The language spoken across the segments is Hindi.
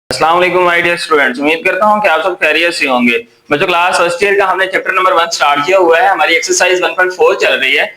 अस्सलाम वालेकुम माय डियर स्टूडेंट्स, उम्मीद करता हूं कि आप सब खैरियत से होंगे। बच्चों, क्लास फर्स्ट ईयर का हमने चैप्टर नंबर 1 स्टार्ट किया हुआ है। हमारी एक्सरसाइज 1.4 चल रही है।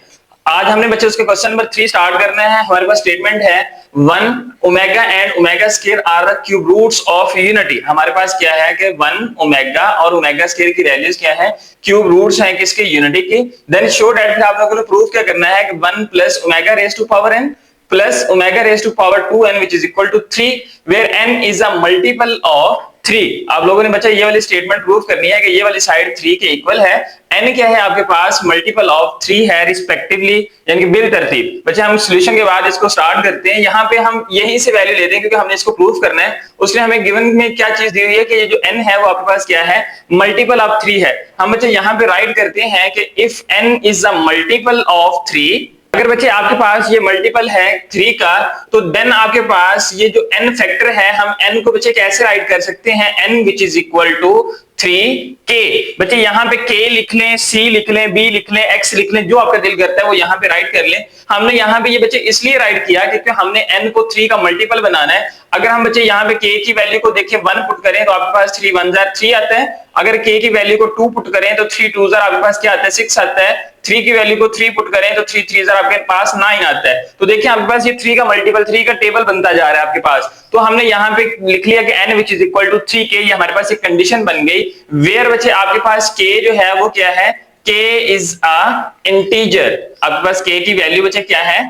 आज हमने बच्चे उसके क्वेश्चन नंबर 3 स्टार्ट करना है। हमारे पास स्टेटमेंट है 1 omega and omega square are the cube roots of unity. हमारे पास क्या है कि 1 ओमेगा और ओमेगा स्क्वायर की वैल्यूज क्या है, क्यूब रूट्स हैं किसके, यूनिटी की। देन शो दैट, फिर आप लोगों को प्रूफ क्या करना है कि 1 plus omega raise to power n plus omega raised to power 2n which is equal to 3 where n is a multiple of 3। आप लोगों ने बच्चा ये वाली स्टेटमेंट प्रूव करनी है कि ये वाली साइड 3 के इक्वल है। n क्या है आपके पास, मल्टीपल ऑफ 3 है रिस्पेक्टिवली, यानी कि बिल तरतीब। बच्चे हम सॉल्यूशन के बाद इसको स्टार्ट करते हैं। यहाँ पे हम यहीं से वैल्यू लेते हैं क्योंकि हमने इसको प्रूव करना है। उसने हमें गिवन में क्या चीज दी हुई है कि ये जो n है वो आपके पास क्या है, मल्टीपल ऑफ 3 है। हम बच्चे यहाँ पे राइट करते हैं कि if n is a multiple of 3, अगर बच्चे आपके पास ये मल्टीपल है 3 का, तो देन आपके पास ये जो n फैक्टर है, हम n को बच्चे कैसे राइट कर सकते हैं, n which is equal to 3k। बच्चे यहाँ पे k लिख लें, c लिख लें, b लिख लें, x लिख लें, जो आपका दिल करता है वो यहाँ पे राइट कर लें। हमने यहाँ पे ये बच्चे इसलिए राइट किया क्योंकि हमने n को 3 का मल्टीपल बनाना है। अगर हम बच्चे यहाँ पे k की वैल्यू को देखें 1 पुट करें तो आपके पास 3 1 जार 3 आता है। अगर k की वैल्यू को 2 पुट करें तो 3 2 जार आपके पास क्या आता है, 6 आता है। 3 की वैल्यू को 3 पुट करें तो 3 3 जार आपके पास 9 आता है। तो देखिए आपके पास ये 3 का मल्टीपल, 3 का टेबल बनता जा रहा है आपके पास। तो हमने यहाँ पे लिख लिया कि n which is equal to 3k। ये हमारे पास एक कंडीशन बन गई वेयर बच्चे आपके पास k जो है वो क्या है, k इज अ इंटीजर। आपके पास k की वैल्यू बच्चे क्या है,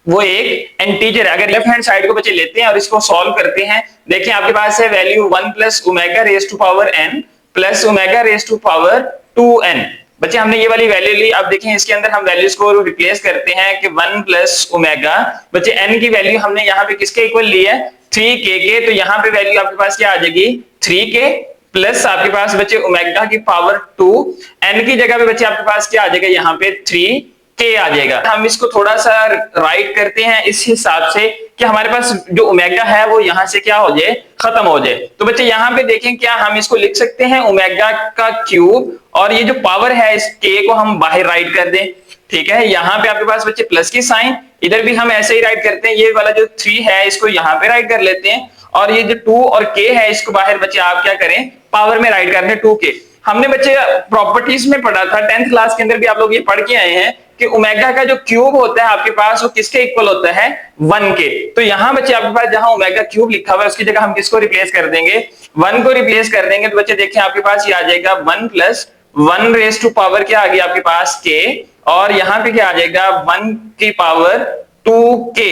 वो एक इंटीजर है। अगर लेफ्ट हैंड साइड को बच्चे लेते हैं और इसको सॉल्व करते हैं, देखिए आपके पास है value 1 plus omega raise to power n plus omega raise to power 2n। बच्चे हमने ये वाली वैल्यू ली। अब देखें इसके अंदर हम वैल्यूज को रिप्लेस करते हैं कि 1 प्लस ओमेगा, बच्चे n की वैल्यू हमने यहाँ पे किसके इक्वल ली है, 3k के। तो यहाँ पे वैल्यू आपके पास क्या आ जाएगी, 3k प्लस आपके पास बच्चे ओमेगा की पावर 2, n की जगह पे बच्चे आपके पास क्या आ जाएगा, यहाँ पे 3k आ जाएगा। हम इसको थोड़ा सा राइट करते हैं इस हिसाब से कि हमारे पास जो ओमेगा है वो यहाँ से क्या हो जाए, खत्म हो जाए। तो बच्चे यहाँ पे देखें, क्या हम इसको लिख सकते हैं ओमेगा का क्यूब, और ये जो पावर है इस k को हम बाहर राइट कर दें। ठीक है, यहाँ पे आपके पास बच्चे प्लस की साइन, इधर भी हम ऐसे ही राइट करते हैं। ये वाला जो 3 है इसको यहाँ पे राइट कर लेते हैं, और ये जो 2 और k है इसको बाहर बच्चे आप क्या करें, पावर में राइट कर दें 2k। हमने बच्चे प्रॉपर्टीज में पढ़ा था 10th क्लास के अंदर भी, आप लोग ये पढ़ के आए हैं कि ओमेगा का जो क्यूब होता है आपके पास वो किसके इक्वल होता है, 1 के। तो यहाँ बच्चे आपके पास जहां ओमेगा क्यूब लिखा हुआ है उसकी जगह हम किसको रिप्लेस कर देंगे, 1 को रिप्लेस कर देंगे। तो बच्चे देखिए आपके पास ये आ जाएगा 1 प्लस 1 रेज टू पावर क्या आ गया आपके पास k, और यहाँ पे क्या आ जाएगा 1 की पावर 2k।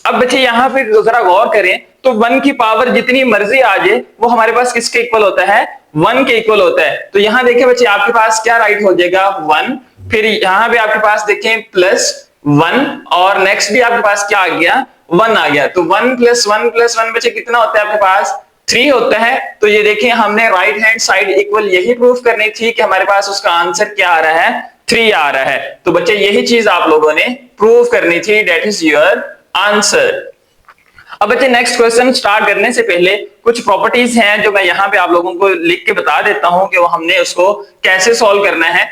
अब बच्चे यहाँ पे जरा गौर करें तो 1 की पावर जितनी मर्जी आ जाए वो हमारे पास किसके इक्वल होता है, 1 के इक्वल होता है। तो यहाँ देखिए बच्चे आपके पास क्या राइट हो जाएगा 1, फिर यहाँ पे आपके पास देखें प्लस 1, और नेक्स्ट भी आपके पास क्या आ गया, 1 आ गया। तो 1 प्लस 1 प्लस 1 बच्चे कितना होता है आपके पास, 3 होता है। तो ये देखिए हमने राइट हैंड साइड इक्वल यही प्रूफ करनी थी कि हमारे पास उसका आंसर क्या आ रहा है, 3 आ रहा है। तो बच्चे यही चीज आप लोगों ने प्रूफ करनी थी, दैट इज योर आंसर। अब बच्चे नेक्स्ट क्वेश्चन स्टार्ट करने से पहले कुछ प्रॉपर्टीज हैं जो मैं यहाँ पे आप लोगों को लिख के बता देता हूं कि वो हमने उसको कैसे सॉल्व करना है।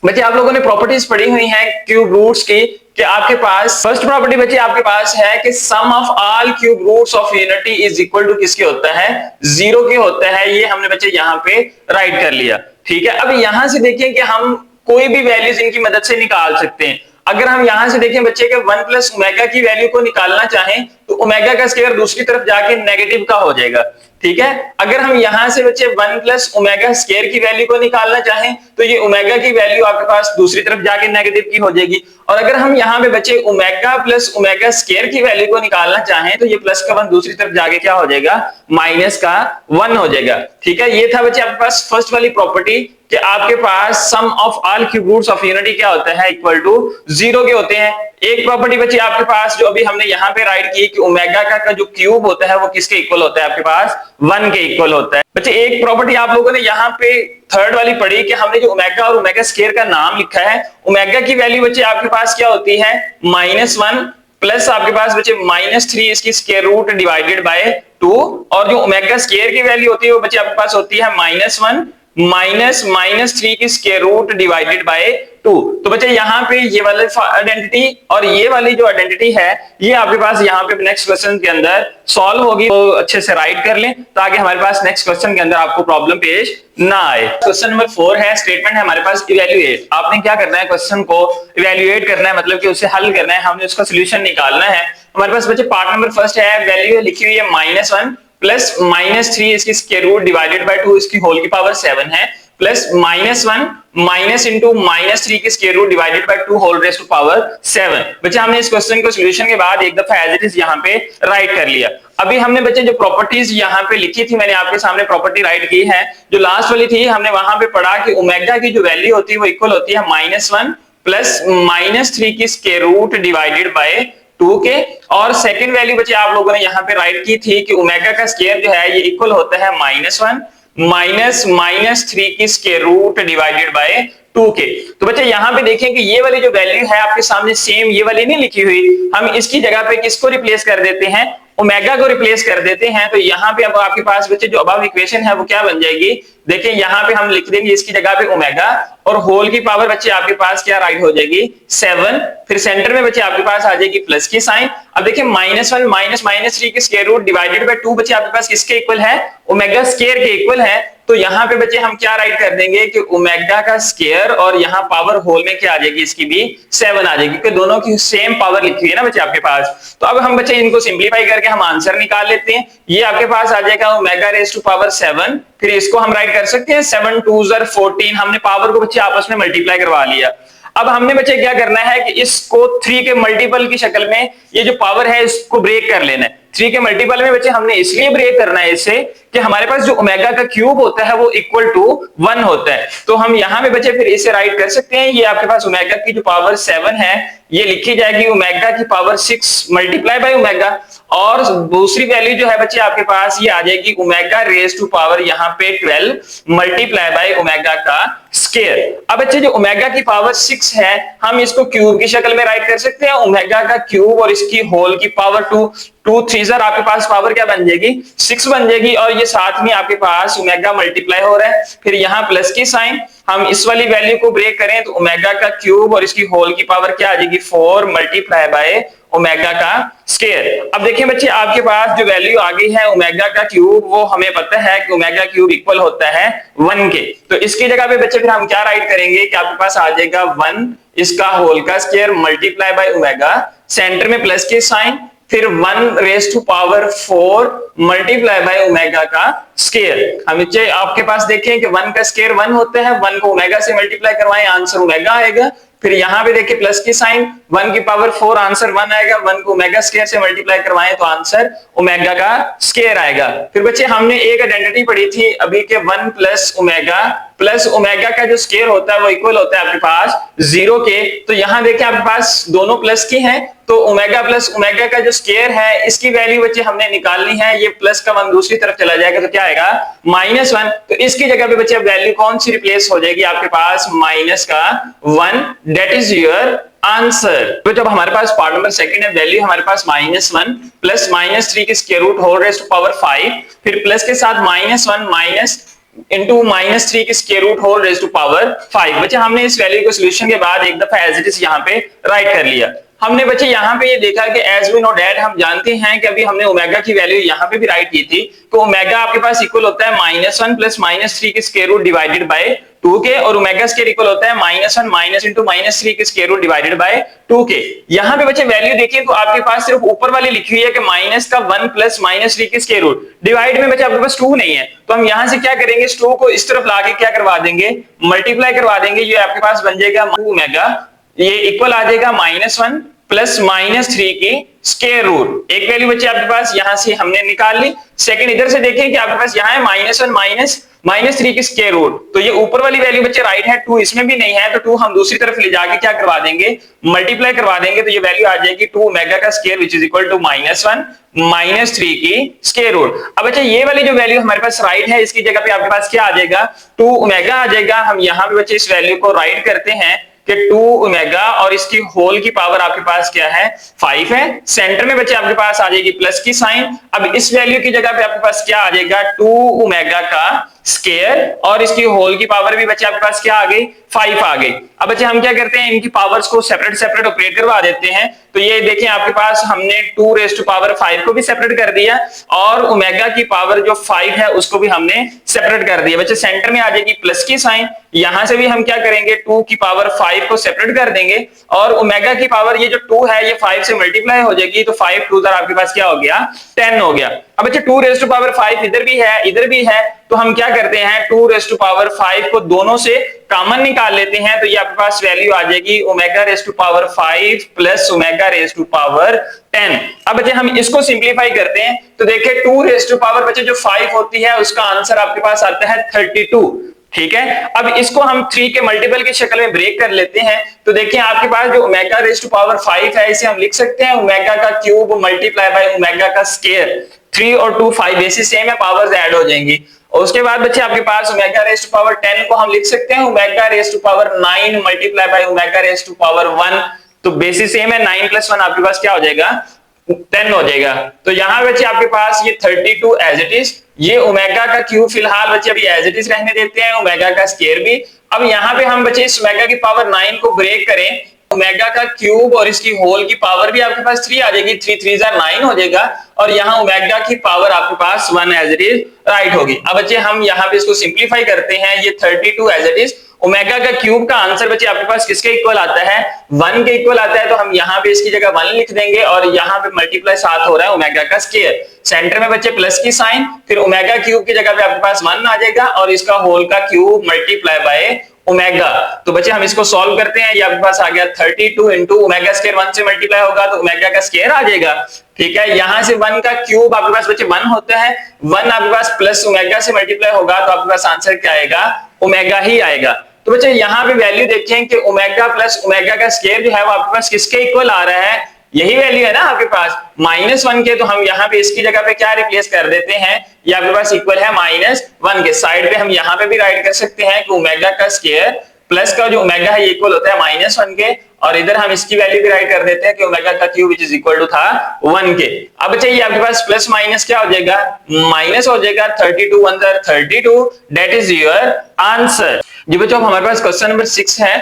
बच्चे आप लोगों ने प्रॉपर्टीज पढ़ी हुई हैं क्यूब रूट्स की, कि आपके पास फर्स्ट प्रॉपर्टी बच्चे आपके पास है कि sum of all cube roots of unity is equal to किसके होता है, 0 के होता है। ये हमने बच्चे यहाँ पे राइट कर लिया। ठीक है, अब यहां से देखिए कि हम कोई भी वैल्यूज इनकी मदद से निकाल सकते हैं। अगर हम यहां से देखें बच्चे के 1 प्लस ओमेगा की वैल्यू को निकालना चाहें तो ओमेगा का स्क्वायर दूसरी तरफ जाके नेगेटिव का हो जाएगा। ठीक है, अगर हम यहां से बच्चे 1 प्लस ओमेगा स्क्वायर की वैल्यू को निकालना चाहें तो ये ओमेगा की वैल्यू आपके पास दूसरी तरफ जाके नेगेटिव की हो जाएगी। और अगर हम यहाँ पे बच्चे ओमेगा प्लस ओमेगा स्क्वायर की वैल्यू को निकालना चाहें तो ये प्लस का 1 दूसरी तरफ जाके क्या हो जाएगा, माइनस का 1 हो जाएगा। ठीक है, ये था बच्चे आपके पास फर्स्ट वाली प्रॉपर्टी कि आपके पास sum of all cube roots of unity क्या होता है, इक्वल टू 0 के होते हैं। एक प्रॉपर्टी बच्चे आपके पास जो अभी हमने यहाँ पे राइट की कि ओमेगा का जो क्यूब होता है वो किसके इक्वल होता है, आपके पास 1 के इक्वल होता है। बच्चे एक प्रॉपर्टी आप लोगों ने यहाँ पे थर्ड वाली पढ़ी कि हमने जो ओमेगा और ओमेगा स्क्वायर का नाम लिखा है, ओमेगा की वैल्यू बच्चे आपके पास क्या होती है, -1 प्लस आपके पास बच्चे -3 इसकी स्क्वायर रूट डिवाइडेड बाय 2, और जो ओमेगा स्क्वायर की वैल्यू होती है वो बच्चे आपके पास होती है -1 माइनस -3 की स्क्वायर रूट डिवाइडेड बाय 2। तो बच्चे यहाँ पे ये वाली आइडेंटिटी और ये वाली जो आइडेंटिटी है ये आपके पास यहाँ पे नेक्स्ट क्वेश्चन के अंदर सॉल्व होगी, तो अच्छे से राइट कर लें ताकि हमारे पास नेक्स्ट क्वेश्चन के अंदर आपको प्रॉब्लम पेश ना आए। क्वेश्चन नंबर 4 है, स्टेटमेंट है हमारे पास इवैल्यूएट। आपने क्या करना है, क्वेश्चन को इवैल्यूएट करना है, मतलब कि उसे हल करना है, हमने उसका सोल्यूशन निकालना है। हमारे पास बच्चे पार्ट नंबर फर्स्ट है, वैल्यू लिखी हुई है -1 प्लस -3 इसकी स्क्वायर रूट डिवाइडेड बाय 2 इसकी होल की पावर 7 है, प्लस -1 माइनस इंटू -3 की square root divided by 2 whole raise to power 7। बच्चे हमने इस क्वेश्चन को सॉल्यूशन के बाद एक दफा एज इट इज यहाँ पे राइट कर लिया। अभी हमने बच्चे जो प्रॉपर्टीज यहाँ पे लिखी थी, मैंने आपके सामने प्रॉपर्टी राइट की है, जो लास्ट वाली थी हमने वहां पे पढ़ा कि ओमेगा की जो वैल्यू होती है वो इक्वल होती है -1 प्लस -3 की स्क्वायर रूट डिवाइडेड बाय 2 के। और सेकंड वैल्यू बच्चे आप लोगों ने यहाँ पे राइट की थी कि ओमेगा का स्क्वायर जो है ये इक्वल होता है -1 माइनस -3 की स्क्वायर रूट डिवाइडेड बाय 2 के। तो बच्चे यहाँ पे देखें कि ये वाली जो वैल्यू है आपके सामने सेम ये वाली नहीं लिखी हुई, हम इसकी जगह पे किसको रिप्लेस कर देते हैं, ओमेगा को रिप्लेस कर देते हैं। तो यहाँ पे अब आपके पास बच्चे जो अबव इक्वेशन है वो क्या बन जाएगी, देखिए यहाँ पे हम लिख देंगे इसकी जगह पे ओमेगा और होल की पावर बच्चे आपके पास क्या राइट हो जाएगी 7, फिर सेंटर में बच्चे आपके पास आ जाएगी प्लस की साइन। अब देखिए -1 माइनस -3 की स्क्वायर रूट डिवाइडेड बाय 2 बच्चे आपके पास किसके इक्वल है, ओमेगा स्क्वायर के इक्वल है। तो यहाँ पे बच्चे हम क्या राइट कर देंगे कि ओमेगा का स्क्वायर और यहाँ पावर होल में क्या आ जाएगी, इसकी भी 7 आ जाएगी, क्योंकि दोनों की सेम पावर लिखी हुई है ना बच्चे आपके पास। तो अब हम बच्चे इनको सिंप्लीफाई करके हम आंसर निकाल लेते हैं। ये आपके पास आ जाएगा ओमेगा रेज़ टू पावर 7, फिर इसको हम राइट कर सकते हैं 7 2 14। हमने पावर को बच्चे आपस में मल्टीप्लाई करवा लिया। अब हमने बच्चे क्या करना है कि इसको 3 के मल्टीपल की शक्ल में ये जो पावर है इसको ब्रेक कर लेना है। 3 के मल्टीपल में बच्चे हमने इसलिए ब्रेक करना है इसे कि हमारे पास जो ओमेगा का क्यूब होता है वो इक्वल टू 1 होता है। तो हम यहाँ पे बच्चे फिर इसे राइट कर सकते हैं, ये आपके पास ओमेगा की जो पावर 7 है ये लिखी जाएगी ओमेगा की पावर 6 मल्टीप्लाई बाय ओमेगा, और दूसरी वैल्यू जो है बच्चे आपके पास ये आ जाएगी ओमेगा रेज़ टू पावर यहाँ पे 12 मल्टीप्लाई बाय ओमेगा का स्क्वायर। अब बच्चे जो ओमेगा की पावर 6 है हम इसको क्यूब की शक्ल में राइट कर सकते हैं, ओमेगा का क्यूब और इसकी होल की पावर 2 3 आपके पास पावर क्या बन जाएगी 6 बन जाएगी, और ये साथ में आपके पास ओमेगा मल्टीप्लाई हो रहा है, फिर यहाँ प्लस की साइन। हम इस वाली वैल्यू को ब्रेक करें तो ओमेगा का क्यूब और इसकी होल की पावर क्या आ जाएगी 4 मल्टीप्लाई बाय ओमेगा का स्क्वायर। अब देखिए बच्चे आपके पास जो वैल्यू आ गई है ओमेगा का क्यूब, वो हमें पता है कि ओमेगा क्यूब इक्वल होता है 1 के। तो इसकी जगह पे बच्चे फिर हम क्या राइट करेंगे कि आपके पास आ जाएगा 1 इसका होल का square multiply by omega, center में प्लस के साइन, फिर 1 raise to power 4 multiply by omega का स्क्वायर। हम आपके पास देखें कि 1 का स्क्वायर 1 होता है, 1 को ओमेगा से मल्टीप्लाई करवाएं आंसर ओमेगा आएगा। फिर यहाँ पे देखिए प्लस की साइन, 1 की पावर 4 आंसर 1 आएगा, 1 को ओमेगा स्क्वायर से मल्टीप्लाई करवाएं तो आंसर ओमेगा का स्क्वायर आएगा। फिर बच्चे हमने एक आइडेंटिटी पढ़ी थी अभी के 1 प्लस ओमेगा का जो स्क्वायर होता है वो इक्वल होता है आपके पास 0 के। तो यहाँ देखिए आपके पास दोनों प्लस की हैं, तो ओमेगा प्लस ओमेगा का जो स्क्वायर है इसकी वैल्यू बच्चे हमने निकालनी है, ये प्लस का 1 दूसरी तरफ चला जाएगा तो क्या आएगा -1। तो इसकी जगह पे बच्चे वैल्यू कौन सी रिप्लेस हो जाएगी आपके पास माइनस का 1, दैट इज योर आंसर। तो जब हमारे पास पार्ट नंबर सेकंड है, वैल्यू हमारे पास -1 प्लस -3 की square root whole raise to power 5, फिर प्लस के साथ -1 माइनस इंटू -3 की square root whole raise to power 5। बच्चे हमने इस वैल्यू को सॉल्यूशन के बाद एक दफा एज इट इज यहाँ पे राइट कर लिया। हमने बच्चे यहाँ पे ये देखा कि एज वी नो डैट, हम जानते हैं कि अभी हमने ओमेगा की वैल्यू यहाँ पे भी राइट की थी, तो ओमेगा आपके पास इक्वल होता है -1 प्लस -3 की स्क्वायर रूट डिवाइडेड बाय 2 के, और ओमेगा स्क्वायर इक्वल होता है -1 माइनस इंटू -3 की स्क्वायर रूट डिवाइडेड बाय 2 के। यहाँ पे बच्चे वैल्यू देखिए तो आपके पास सिर्फ ऊपर वाली लिखी हुई है कि माइनस का 1 प्लस -3 की स्क्वायर रूट, डिवाइड में बच्चे आपके पास 2 नहीं है, तो हम यहाँ से क्या करेंगे इस 2 को इस तरफ लाके क्या करवा देंगे मल्टीप्लाई करवा देंगे, ये आपके पास बन जाएगा ओमेगा, ये इक्वल आ जाएगा -1 प्लस -3 की स्क्वायर रूट। एक वैल्यू बच्चे आपके पास यहां से हमने निकाल ली। सेकंड इधर से देखें कि आपके पास यहाँ है -1 -3 की स्क्वायर रूट, तो ये ऊपर वाली वैल्यू बच्चे राइट है, 2 इसमें भी नहीं है, तो 2 हम दूसरी तरफ ले जाके क्या करवा देंगे मल्टीप्लाई करवा देंगे, तो ये वैल्यू आ जाएगी 2 ओमेगा का square which is equal to -1 -3 की स्क्वायर रूट। अब बच्चे ये वाली जो वैल्यू हमारे पास राइट है इसकी जगह पे आपके पास क्या आ जाएगा 2 ओमेगा आ जाएगा। हम यहाँ पे बच्चे इस वैल्यू को राइट करते हैं कि 2 ओमेगा और इसकी होल की पावर आपके पास क्या है 5 है, सेंटर में बच्चे आपके पास आ जाएगी प्लस की साइन। अब इस वैल्यू की जगह पे आपके पास क्या आ जाएगा 2 ओमेगा का स्केयर और इसकी होल की पावर भी बच्चे आपके पास क्या आ गई 5 आ गई। अब बच्चे हम क्या करते हैं इनकी पावर्स को सेपरेट सेपरेट ऑपरेट करवा देते हैं। तो ये देखिए आपके पास हमने 2 रेज़ टू पावर 5 को भी सेपरेट कर दिया और ओमेगा की पावर जो 5 है उसको भी हमने सेपरेट कर दिया। बच्चे सेंटर में आ जाएगी प्लस की साइन, यहां से भी हम क्या करेंगे 2 की पावर 5 को सेपरेट कर देंगे और ओमेगा की पावर ये जो 2 है ये 5 से मल्टीप्लाई हो जाएगी तो 5 2 आपके पास क्या हो गया 10 हो गया। अब बच्चे 2 रेज़ टू पावर 5 इधर भी है इधर भी है तो हम क्या करते हैं 2 रेज़ टू पावर 5 को दोनों से कॉमन निकाल लेते हैं तो ये आपके पास वैल्यू आ जाएगी omega raise to power 5 plus omega raise to power 10। अब बच्चे हम इसको सिंपलीफाई करते हैं तो देखिए 2 रेज़ टू पावर बच्चे जो 5 होती है उसका आंसर आपके पास आता है 32। ठीक है, अब इसको हम 3 के मल्टीपल की शक्ल में ब्रेक कर लेते हैं तो देखिए आपके पास जो ओमेगा रेज़ टू पावर 5 है इसे हम लिख सकते हैं ओमेगा का क्यूब मल्टीप्लाई बाय ओमेगा का स्क्वायर। 3 और 2 5 बेसिस सेम है पावर्स ऐड हो जाएंगी। और उसके बाद बच्चे आपके पास ओमेगा रेज़ टू पावर 10 को हम लिख सकते हैं omega raise to power 9 multiply by omega raise to power 1। तो बेसिस सेम है 9 + 1 आपके पास क्या हो जाएगा 10 हो जाएगा। तो यहां बच्चे आपके पास ये 32 एज इट इज, ये ओमेगा का क्यूब फिलहाल बच्चे अभी एज इट इज रहने देते हैं, ओमेगा का स्क्वायर भी। अब यहां पे हम बच्चे इस ओमेगा की पावर 9 को ब्रेक करें, ओमेगा का क्यूब और इसकी होल की पावर भी आपके पास 3 आ जाएगी, 3 3 9 हो जाएगा और यहाँ ओमेगा की पावर आपके पास 1 एज इट इज राइट होगी। अब बच्चे हम यहाँ पे इसको सिंप्लीफाई करते हैं, ये 32 एज इट इज ओमेगा का क्यूब का आंसर बच्चे आपके पास किसके इक्वल आता है 1 के इक्वल आता है। तो हम यहाँ पे इसकी जगह 1 लिख देंगे और यहाँ पे मल्टीप्लाई साथ हो रहा है ओमेगा का स्क्वायर, सेंटर में बच्चे प्लस की साइन, फिर ओमेगा क्यूब की जगह पे आपके पास 1 आ जाएगा और इसका होल का क्यूब मल्टीप्लाई बाय ओमेगा। तो बच्चे हम इसको सॉल्व करते हैं, ये आपके पास आ गया 32 इंटू ओमेगा स्क्वायर 1 से मल्टीप्लाई होगा तो ओमेगा का स्क्वायर आ जाएगा। ठीक है, यहां से 1 का क्यूब आपके पास बच्चे 1 होता है, 1 आपके पास प्लस ओमेगा से मल्टीप्लाई होगा तो आपके पास आंसर क्या आएगा ओमेगा ही आएगा। तो बच्चे यहाँ पे वैल्यू देखें कि ओमेगा प्लस ओमेगा का स्क्वायर जो है वो आपके पास किसके इक्वल आ रहा है, यही वैल्यू है ना आपके पास -1 के। तो हम यहाँ पे इसकी जगह पे क्या रिप्लेस कर देते हैं, ये आपके पास इक्वल है -1 के। साइड पे हम यहाँ पे भी राइट कर सकते हैं कि ओमेगा का स्क्वायर प्लस का जो ओमेगा है ये इक्वल होता है -1 के और इधर हम इसकी वैल्यू भी राइट कर देते हैं कि ओमेगा का cube which is equal to था 1 के। अब चाहिए आपके पास प्लस माइनस क्या हो जाएगा माइनस हो जाएगा, 32 1 32 दैट इज योर आंसर। जी बच्चों हमारे पास क्वेश्चन नंबर 6 है,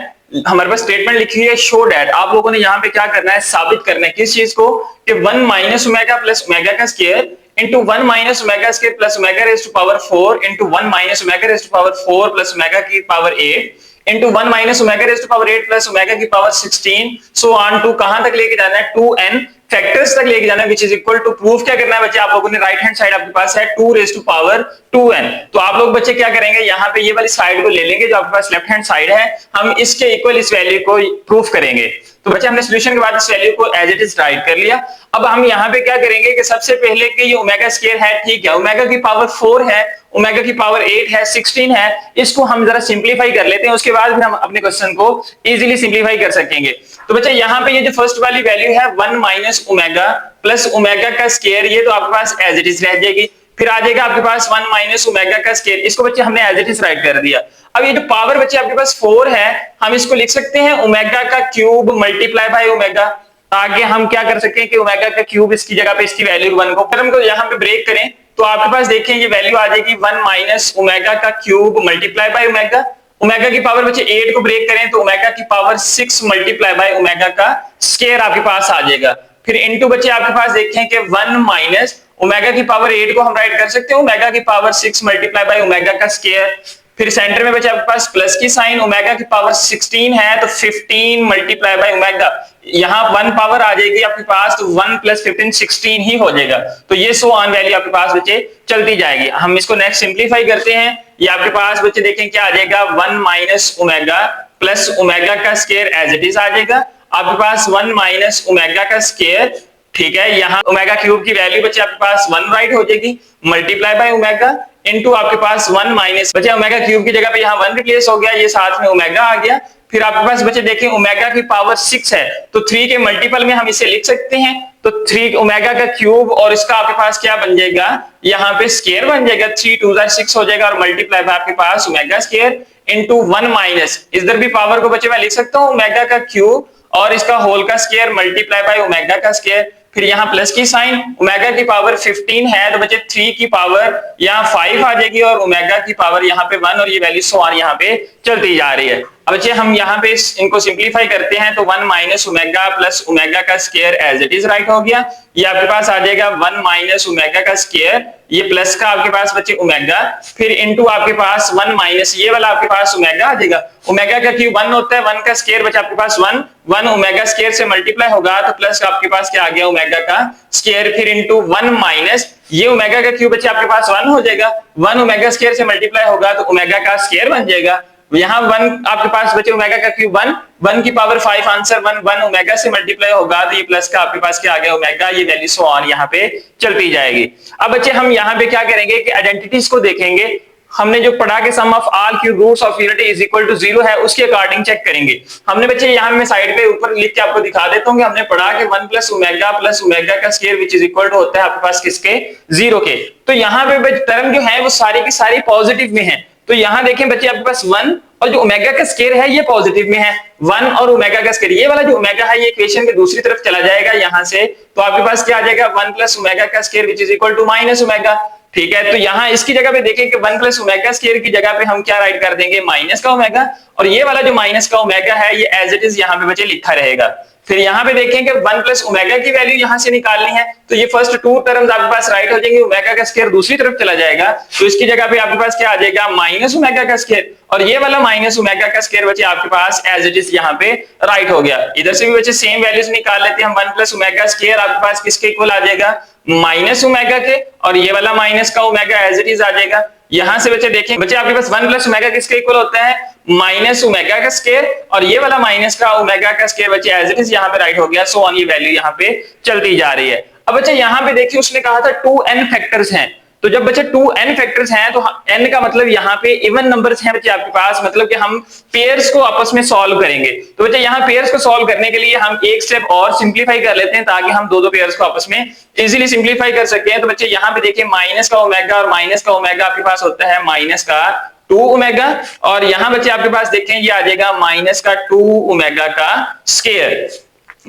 हमारे पास स्टेटमेंट लिखी हुई है शो दैट। आप लोगों ने यहाँ पे क्या करना है साबित करना है किस चीज को कि 1 माइनस ओमेगा प्लस ओमेगा का square into 1 minus omega square plus omega raised to power 4 into 1 minus omega raised to power 4 plus omega की power 8 into 1 minus omega raised to power 8 plus omega की power 16 so on to कहां तक लेके जाना है 2n फैक्टर्स तक लेके जाना है, which is equal to proof क्या करना है बच्चे आप लोगों ने राइट हैंड साइड आपके पास है 2 raised to power 2n। तो आप लोग बच्चे क्या करेंगे यहाँ पे ये वाली साइड को ले लेंगे जो आपके पास लेफ्ट हैंड साइड है, हम इसके इक्वल इस वैल्यू को प्रूफ करेंगे। तो बच्चे हमने सॉल्यूशन के बाद इस वैल्यू को एज इट इज राइट कर लिया। अब हम यहाँ पे क्या करेंगे कि सबसे पहले कि ये ओमेगा स्क्वायर है ठीक है, ओमेगा की पावर 4 है, ओमेगा की पावर 8 है, 16 है, इसको हम जरा सिंप्लीफाई कर लेते हैं, उसके बाद फिर हम अपने क्वेश्चन को इजीली सिंप्लीफाई कर सकेंगे। तो बच्चे यहाँ पे ये जो फर्स्ट वाली वैल्यू है 1 माइनस ओमेगा प्लस ओमेगा का स्क्वायर, ये तो आपके पास एज इट इज रह जाएगी। फिर आ जाएगा आपके पास 1 माइनस ओमेगा का स्क्वायर, इसको बच्चे हमने एज इट इज राइट कर दिया। अब ये जो पावर बच्चे आपके पास 4 है, हम इसको लिख सकते हैं ओमेगा का क्यूब मल्टीप्लाई बाय ओमेगा। आगे हम क्या कर सकते हैं कि ओमेगा का क्यूब इसकी जगह पे इसकी वैल्यू 1 को हम यहाँ पे ब्रेक करें तो आपके पास देखें ये वैल्यू आ जाएगी 1 माइनस ओमेगा का cube multiply by omega. Omega की पावर बच्चे 8 को ब्रेक करें तो ओमेगा की पावर 6 मल्टीप्लाई बाय ओमेगा का स्क्वायर आपके पास आ जाएगा। फिर इनटू बच्चे आपके पास देखें कि 1 माइनस ओमेगा की पावर 8 को हम राइट कर सकते हैं ओमेगा की पावर 6 मल्टीप्लाई बाय ओमेगा का स्क्वायर। फिर सेंटर में बचे आपके पास प्लस की साइन, ओमेगा की पावर 16 है तो 15 मल्टीप्लाई बाय ओमेगा, यहाँ 1 पावर आ जाएगी आपके पास तो 1 + 15 16 ही हो जाएगा। तो ये सो ऑन वैल्यू आपके पास बच्चे चलती जाएगी। हम इसको नेक्स्ट सिंप्लीफाई करते हैं, ये आपके पास बच्चे देखें क्या आ जाएगा 1 माइनस ओमेगा प्लस ओमेगा का स्क्वायर एज इट इज आ जाएगा आपके पास 1 माइनस ओमेगा का स्क्वायर। ठीक है, यहाँ ओमेगा क्यूब की वैल्यू बच्चे आपके पास 1 राइट हो जाएगी मल्टीप्लाई बाय ओमेगा इनटू आपके पास 1 माइनस बचे ओमेगा क्यूब की जगह पे यहाँ 1 रिप्लेस हो गया, ये साथ में ओमेगा आ गया। फिर आपके पास बचे देखें ओमेगा की पावर 6 है तो 3 के मल्टीपल में हम इसे लिख सकते हैं तो 3 ओमेगा का क्यूब और इसका आपके पास क्या बन जाएगा यहाँ पे स्क्वायर बन जाएगा, 3 2 6 हो जाएगा और मल्टीप्लाई बाय आपके पास ओमेगा स्क्वायर इनटू 1 माइनस इधर भी पावर को बचे मैं लिख सकता हूँ ओमेगा का क्यूब और इसका होल का स्क्वायर मल्टीप्लाई बाय ओमेगा का स्क्वायर। फिर यहाँ प्लस की साइन, ओमेगा की पावर 15 है तो बच्चे 3 की पावर यहाँ 5 आ जाएगी और ओमेगा की पावर यहाँ पे 1 और ये वैल्यू सो ऑन यहाँ पे चलती जा रही है। अब बच्चे हम यहाँ पे इनको सिंप्लीफाई करते हैं तो 1 माइनस ओमेगा प्लस ओमेगा का square as it is right हो गया। ये आपके पास आ जाएगा 1 माइनस ओमेगा का स्क्वायर, ये प्लस का आपके पास बच्चे ओमेगा, फिर इनटू आपके पास 1 माइनस ये वाला आपके पास ओमेगा आ जाएगा। ओमेगा का क्यूब 1 होता है, 1 का स्क्वायर बचा आपके पास 1 ओमेगा स्क्वायर से मल्टीप्लाई होगा तो प्लस आपके पास क्या आ गया ओमेगा का स्क्वायर, फिर इनटू 1 माइनस ये ओमेगा का क्यूब बच्चे आपके पास 1 हो जाएगा, 1 ओमेगा स्क्वायर से मल्टीप्लाई होगा तो ओमेगा का स्क्वायर बन जाएगा। यहाँ 1 आपके पास बचे ओमेगा का क्यूब 1 की पावर 5 आंसर 1 ओमेगा से मल्टीप्लाई होगा तो ये प्लस का आपके पास क्या आ गया ओमेगा, ये वैल्यू सो ऑन यहाँ पे चलती जाएगी। अब बच्चे हम यहाँ पे क्या करेंगे कि आइडेंटिटीज को देखेंगे। हमने जो पढ़ा कि sum of all cube roots of unity is equal to 0 है, उसके अकॉर्डिंग चेक करेंगे। हमने बच्चे यहाँ मैं साइड पे ऊपर लिख के आपको दिखा देता हूँ कि हमने पढ़ा कि 1 प्लस ओमेगा का square which is equal to होता है आपके पास किसके 0 के। तो यहाँ पे टर्म जो है वो सारी की सारी पॉजिटिव में है। तो यहाँ देखें बच्चे आपके पास 1 और जो ओमेगा का स्क्वायर है ये पॉजिटिव में है, 1 और ओमेगा का स्क्वायर, ये वाला जो ओमेगा है ये इक्वेशन के दूसरी तरफ चला जाएगा यहाँ से, तो आपके पास क्या आ जाएगा 1 प्लस ओमेगा का square which is equal to minus omega. ठीक है, तो यहाँ इसकी जगह पे देखें कि 1 प्लस ओमेगा स्क्वायर की जगह पे हम क्या राइट कर देंगे माइनस का ओमेगा, और ये वाला जो माइनस का ओमेगा है ये एज इट इज यहाँ पे बच्चे लिखा रहेगा। फिर यहाँ पे देखें कि 1 प्लस ओमेगा की वैल्यू यहाँ से निकालनी है तो ये फर्स्ट 2 टर्म्स आपके पास राइट हो जाएंगे, ओमेगा का स्क्वायर दूसरी तरफ चला जाएगा तो इसकी जगह पे आपके पास क्या आ जाएगा माइनस ओमेगा का स्क्वायर, और ये वाला माइनस ओमेगा का स्क्वायर बच्चे आपके पास एज इट इज यहाँ पे राइट हो गया। इधर से भी बच्चे सेम वैल्यूज निकाल लेते हैं हम, 1 प्लस ओमेगा स्क्वायर आपके पास किसके इक्वल आ जाएगा माइनस ओमेगा के, और ये वाला माइनस का ओमेगा एज इट इज आ जाएगा। यहां से बच्चे देखें बच्चे आपके पास 1 प्लस ओमेगा किसके इक्वल होता है माइनस ओमेगा का स्क्वायर, और ये वाला माइनस का ओमेगा का स्क्वायर बच्चे एज इट इज यहाँ पे राइट हो गया। सो ऑन ये वैल्यू यहाँ पे चलती जा रही है। अब बच्चे यहाँ पे देखिए उसने कहा था 2n फैक्टर्स हैं, तो जब बच्चे 2n फैक्टर्स हैं तो n का मतलब यहाँ पे इवन नंबर्स हैं बच्चे आपके पास, मतलब कि हम पेयर्स को आपस में सॉल्व करेंगे। तो बच्चे यहाँ पेयर्स को सॉल्व करने के लिए हम एक स्टेप और सिंप्लीफाई कर लेते हैं ताकि हम दो पेयर्स को आपस में इजीली सिंप्लीफाई कर सकते हैं। तो बच्चे यहाँ पे देखिए माइनस का ओमेगा और माइनस का ओमेगा आपके पास होता है माइनस का 2 ओमेगा, और यहाँ बच्चे आपके पास देखें ये आ जाएगा माइनस का 2 ओमेगा का स्क्वायर।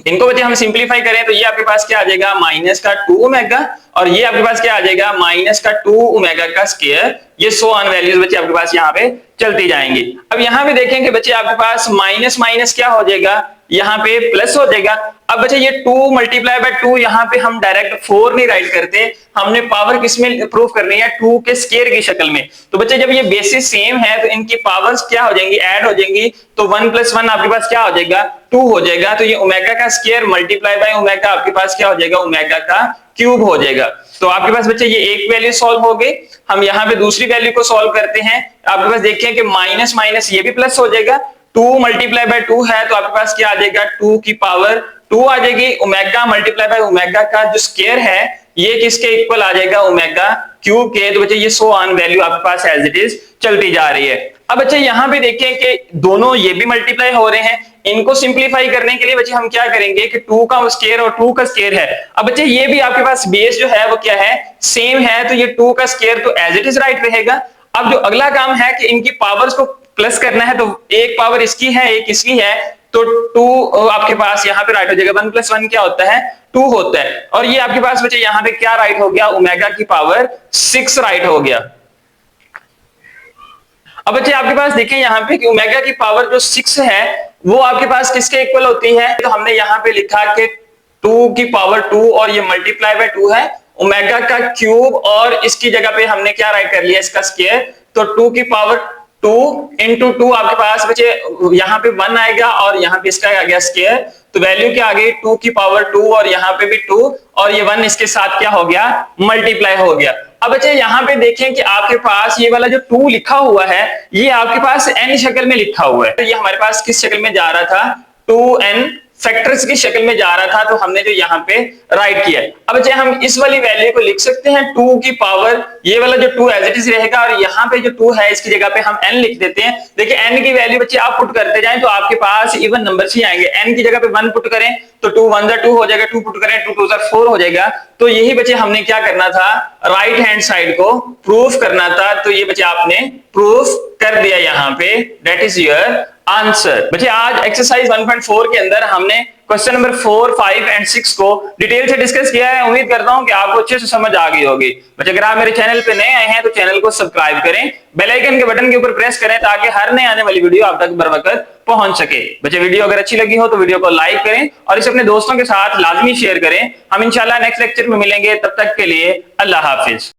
इनको बच्चे हम सिंप्लीफाई करें तो ये आपके पास क्या आ जाएगा माइनस का 2 ओमेगा, और ये आपके पास क्या आ जाएगा माइनस का 2 ओमेगा का स्क्वायर। ये सो ऑन वैल्यूज बच्चे आपके पास यहाँ पे चलती जाएंगी। अब यहाँ पे देखेंगे बच्चे आपके पास माइनस माइनस क्या हो जाएगा यहाँ पे प्लस हो जाएगा। अब बच्चे ये 2 मल्टीप्लाई बाय 2 यहाँ पे हम डायरेक्ट 4 नहीं राइट करते, हमने पावर किसमें प्रूफ करनी है 2 के स्क्वायर की शक्ल में। तो बच्चे जब ये बेसिस सेम है तो इनकी पावर्स क्या हो जाएंगी ऐड हो जाएंगी, तो 1 प्लस 1 आपके पास क्या हो जाएगा 2 हो जाएगा। तो ये ओमेगा का स्क्वायर मल्टीप्लाई बाय ओमेगा आपके पास क्या हो जाएगा ओमेगा का क्यूब हो जाएगा। तो आपके पास बच्चे ये एक वैल्यू सॉल्व हो गई। हम यहाँ पे दूसरी वैल्यू को सॉल्व करते हैं। आपके पास देखिए कि माइनस माइनस ये भी प्लस हो जाएगा, 2 मल्टीप्लाई बाय 2 है तो आपके पास क्या आ जाएगा 2 की पावर 2 आ जाएगी। ओमेगा मल्टीप्लाई बाय ओमेगा का जो स्क्वायर है ये किसके इक्वल आ जाएगा ओमेगा क्यूब के। तो बच्चे ये सो ऑन वैल्यू आपके पास एज इट इज चलती जा रही है। अब बच्चे यहाँ पे देखें कि दोनों ये भी मल्टीप्लाई हो रहे हैं, इनको सिंप्लीफाई करने के लिए बच्चे हम क्या करेंगे कि 2 का स्क्वायर और 2 का स्क्वायर है। अब बच्चे ये भी आपके पास बेस जो है वो क्या है सेम है, तो ये 2 का स्क्वायर तो एज इट इज राइट रहेगा। अब जो अगला काम है कि इनकी पावर्स को प्लस करना है, तो एक पावर इसकी है एक इसकी है, तो 2 आपके पास यहाँ पे राइट हो जाएगा। 1 प्लस 1 क्या होता है 2 होता है, और ये आपके पास बच्चे यहाँ पे क्या राइट हो गया ओमेगा की पावर 6 राइट हो गया। अब बच्चे आपके पास देखें यहाँ पे कि ओमेगा की पावर जो 6 है वो आपके पास किसके इक्वल होती है, तो हमने यहाँ पे लिखा कि 2 की पावर 2 और ये मल्टीप्लाई बाय 2 है ओमेगा का क्यूब, और इसकी जगह पे हमने क्या राइट कर लिया इसका स्क्वायर, तो 2 की पावर 2 इंटू 2 आपके पास बच्चे यहाँ पे 1 आएगा और यहाँ पे इसका आ गया स्क्वायर, तो वैल्यू क्या आ गई 2 की पावर 2 और यहाँ पे भी 2 और ये 1 इसके साथ क्या हो गया मल्टीप्लाई हो गया। अब बच्चे यहाँ पे देखें कि आपके पास ये वाला जो 2 लिखा हुआ है ये आपके पास n शक्ल में लिखा हुआ है, तो ये हमारे पास किस शक्ल में जा रहा था 2n फैक्टर्स की शक्ल में जा रहा था, तो हमने जो यहाँ पे राइट किया। अब बच्चे हम इस वाली वैल्यू को लिख सकते हैं 2 की पावर ये वाला जो 2 एज इट इज रहेगा, और यहाँ पे जो 2 है इसकी जगह पे हम n लिख देते हैं। देखिए n की वैल्यू बच्चे आप पुट करते जाएं तो आपके पास इवन नंबर्स ही आएंगे। n की जगह पे 1 पुट करें तो 2 1 जा 2 हो जाएगा, 2 पुट करें 2 2 जा 4 हो जाएगा। तो यही बच्चे हमने क्या करना था राइट हैंड साइड को प्रूफ करना था, तो ये बच्चे आपने प्रूफ कर दिया यहाँ पे, दैट इज योर आंसर। बच्चे आज एक्सरसाइज 1.4 के अंदर हमने क्वेश्चन नंबर 4, 5 एंड 6 को डिटेल से डिस्कस किया है। उम्मीद करता हूं कि आपको अच्छे से समझ आ गई होगी। बच्चे अगर आप मेरे चैनल पे नए आए हैं तो चैनल को सब्सक्राइब करें, बेल आइकन के बटन के ऊपर प्रेस करें ताकि हर नए आने वाली वीडियो आप तक बर वक्त पहुंच सके। बच्चे वीडियो अगर अच्छी लगी हो तो वीडियो को लाइक करें और इसे अपने दोस्तों के साथ लाजमी शेयर करें। हम इंशाल्लाह नेक्स्ट लेक्चर में मिलेंगे, तब तक के लिए अल्लाह हाफिज।